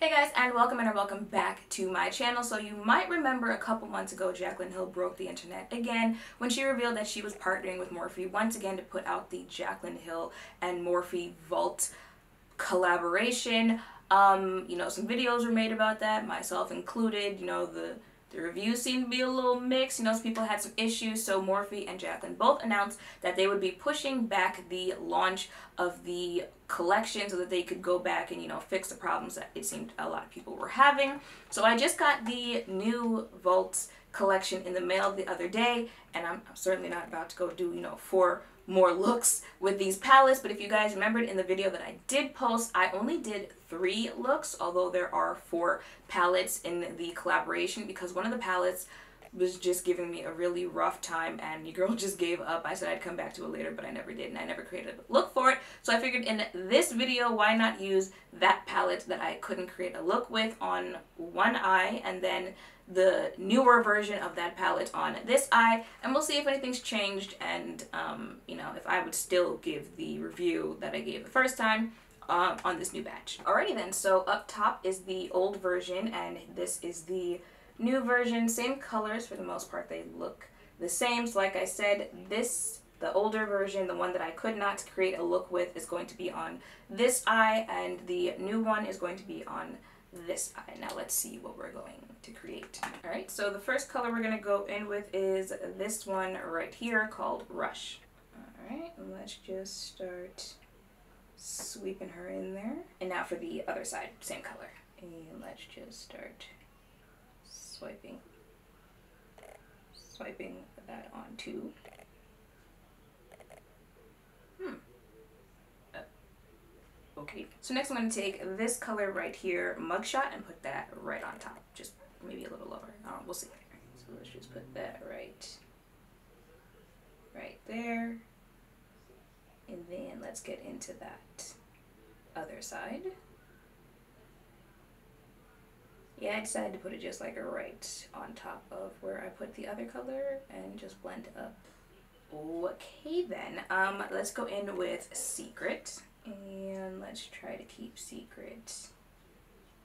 Hey guys, and welcome back to my channel. So you might remember a couple months ago Jaclyn Hill broke the internet again when she revealed that she was partnering with Morphe once again to put out the Jaclyn Hill and Morphe Vault collaboration. Some videos were made about that, myself included. The reviews seemed to be a little mixed. Some people had some issues, so Morphe and Jaclyn both announced that they would be pushing back the launch of the collection so that they could go back and, fix the problems that it seemed a lot of people were having. So I just got the new Vaults collection in the mail the other day, and I'm certainly not about to go do, 4 more looks with these palettes. But if you guys remembered in the video that I did post, I only did 3 looks, although there are 4 palettes in the collaboration because one of the palettes was just giving me a really rough time and your girl just gave up. I said I'd come back to it later, but I never did, and I never created a look for it. So I figured in this video, why not use that palette that I couldn't create a look with on one eye, and then the newer version of that palette on this eye, and we'll see if anything's changed and if I would still give the review that I gave the first time on this new batch. Alrighty then, so up top is the old version and this is the new version. Same colors for the most part, they look the same. So like I said, the older version, the one that I could not create a look with, is going to be on this eye, and the new one is going to be on this eye. Now let's see what we're going to create. Alright, so the first color we're going to go in with is this one right here called Rush. Alright, let's just start sweeping her in there. And now for the other side, same color. And let's just start swiping that on too. Okay, so next I'm going to take this color right here, Mugshot, and put that right on top, just maybe a little lower. We'll see. So let's just put that right there, and then let's get into that other side. Yeah, I decided to put it just like right on top of where I put the other color and just blend it up. Okay then, let's go in with Secret. And let's try to keep Secret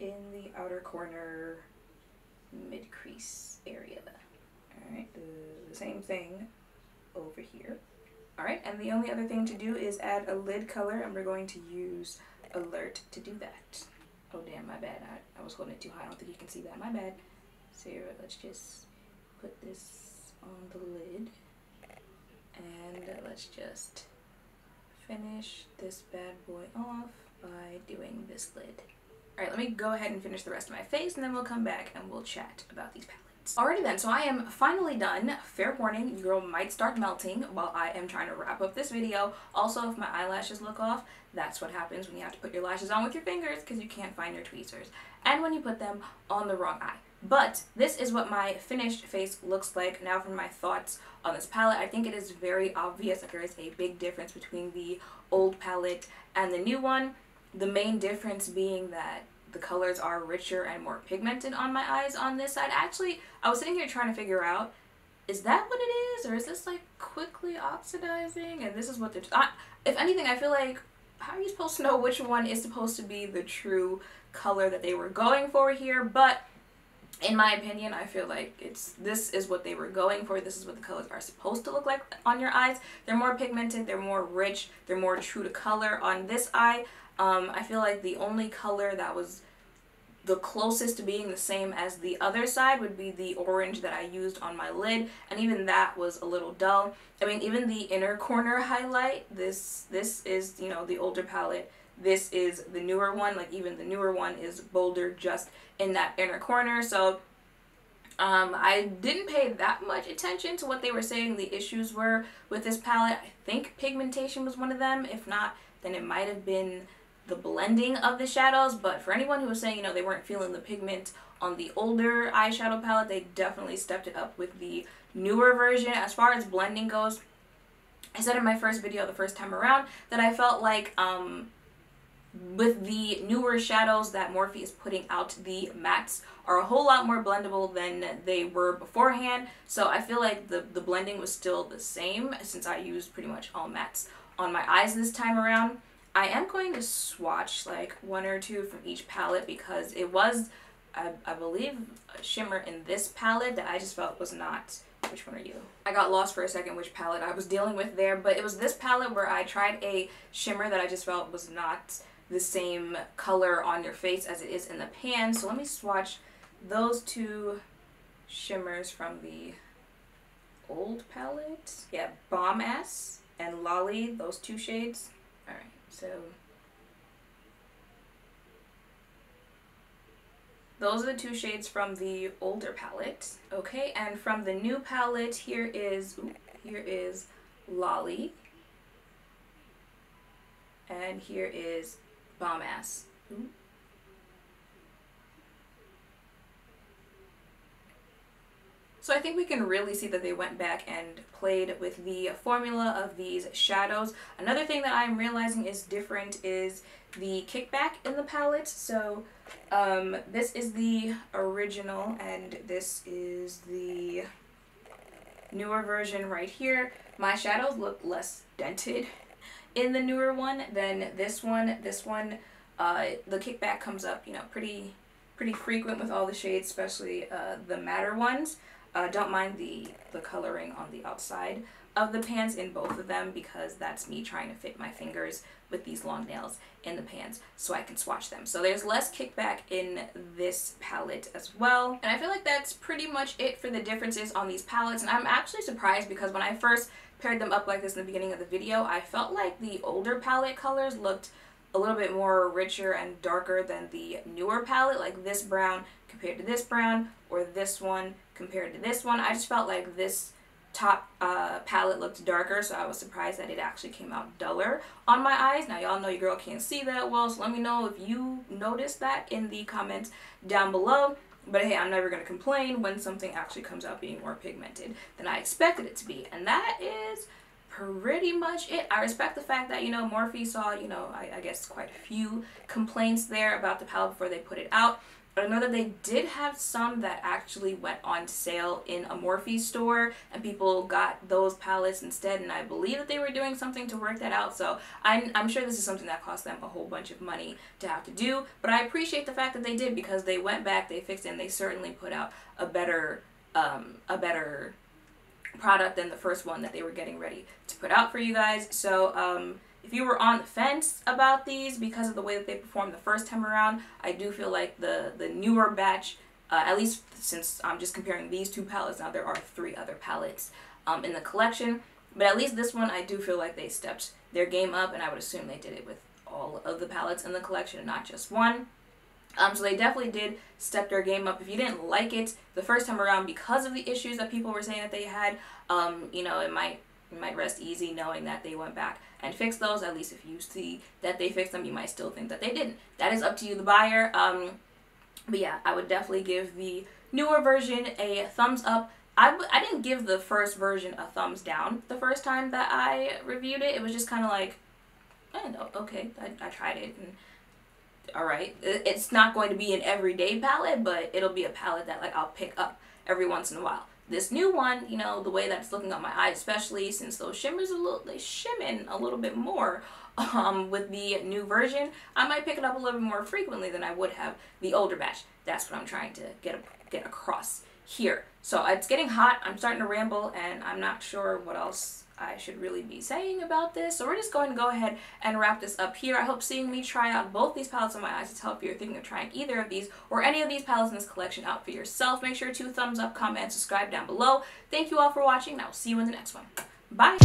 in the outer corner mid-crease area. Alright, the same thing over here. Alright, and the only other thing to do is add a lid color, and we're going to use Alert to do that. Oh damn, my bad. I was holding it too high. I don't think you can see that. My bad. So here, let's just put this on the lid. And let's just finish this bad boy off by doing this lid. Alright, let me go ahead and finish the rest of my face, and then we'll come back and we'll chat about these palettes. Alrighty then, so I am finally done. Fair warning, your girl might start melting while I am trying to wrap up this video. Also, if my eyelashes look off, that's what happens when you have to put your lashes on with your fingers because you can't find your tweezers. And when you put them on the wrong eye. But this is what my finished face looks like. Now for my thoughts on this palette. I think it is very obvious that there is a big difference between the old palette and the new one. The main difference being that the colors are richer and more pigmented on my eyes on this side. Actually, I was sitting here trying to figure out, is that what it is? Or is this like quickly oxidizing? And this is what they're... if anything, I feel like, how are you supposed to know which one is supposed to be the true color that they were going for here? But in my opinion, I feel like this is what they were going for. This is what the colors are supposed to look like on your eyes. They're more pigmented, they're more rich, they're more true to color on this eye. I feel like the only color that was the closest to being the same as the other side would be the orange that I used on my lid, and even that was a little dull. I mean, even the inner corner highlight, this is, the older palette. This is the newer one. Like, even the newer one is bolder just in that inner corner. So I didn't pay that much attention to what they were saying the issues were with this palette. I think pigmentation was one of them. If not, then it might have been the blending of the shadows. But for anyone who was saying, they weren't feeling the pigment on the older eyeshadow palette, they definitely stepped it up with the newer version. As far as blending goes, I said in my first video the first time around that I felt like with the newer shadows that Morphe is putting out, the mattes are a whole lot more blendable than they were beforehand. So I feel like the blending was still the same since I used pretty much all mattes on my eyes this time around. I am going to swatch like one or two from each palette because it was, I believe, a shimmer in this palette that I just felt was not. Which one are you? I got lost for a second which palette I was dealing with there, but it was this palette where I tried a shimmer that I just felt was not the same color on your face as it is in the pan. So let me swatch those two shimmers from the old palette. Yeah, Bomb Ass and Lolly, those two shades. Alright, so those are the two shades from the older palette. Okay, and from the new palette, here is Lolly. And here is Bomb Ass. Ooh. So I think we can really see that they went back and played with the formula of these shadows. Another thing that I'm realizing is different is the kickback in the palette. So this is the original and this is the newer version right here. My shadows look less dented in the newer one than this one. This one, the kickback comes up, you know, pretty frequent with all the shades, especially the matter ones. Don't mind the coloring on the outside of the pans in both of them because that's me trying to fit my fingers with these long nails in the pans so I can swatch them. So there's less kickback in this palette as well. And I feel like that's pretty much it for the differences on these palettes. And I'm actually surprised because when I first paired them up like this in the beginning of the video, I felt like the older palette colors looked a little bit more richer and darker than the newer palette, like this brown compared to this brown, or this one compared to this one. I just felt like this top palette looked darker, so I was surprised that it actually came out duller on my eyes. Now y'all know your girl can't see that well, so let me know if you noticed that in the comments down below. But hey, I'm never going to complain when something actually comes out being more pigmented than I expected it to be. And that is pretty much it. I respect the fact that, you know, Morphe saw, you know, I guess quite a few complaints there about the palette before they put it out. But I know that they did have some that actually went on sale in a Morphe store and people got those palettes instead, and I believe that they were doing something to work that out. So I'm sure this is something that cost them a whole bunch of money to have to do, but I appreciate the fact that they did because they went back, they fixed it, and they certainly put out a better product than the first one that they were getting ready to put out for you guys. So if you were on the fence about these because of the way that they performed the first time around, I do feel like the newer batch, at least since I'm just comparing these two palettes, now there are 3 other palettes in the collection, but at least this one I do feel like they stepped their game up, and I would assume they did it with all of the palettes in the collection and not just one. So they definitely did step their game up. If you didn't like it the first time around because of the issues that people were saying that they had, you know, it might rest easy knowing that they went back and fixed those. At least if you see that they fixed them, you might still think that they didn't. That is up to you, the buyer. But yeah, I would definitely give the newer version a thumbs up. I didn't give the first version a thumbs down the first time that I reviewed it. It was just kind of like, okay, I tried it, and alright. It's not going to be an everyday palette, but it'll be a palette that like I'll pick up every once in a while. This new one, you know, the way that it's looking on my eyes, especially since those shimmers they shimmin' a little bit more with the new version, I might pick it up a little bit more frequently than I would have the older batch. That's what I'm trying to get across here. So it's getting hot, I'm starting to ramble, and I'm not sure what else I should really be saying about this. So we're just going to go ahead and wrap this up here. I hope seeing me try out both these palettes on my eyes has helped if you're thinking of trying either of these or any of these palettes in this collection out for yourself. Make sure to thumbs up, comment, and subscribe down below. Thank you all for watching, and I will see you in the next one. Bye!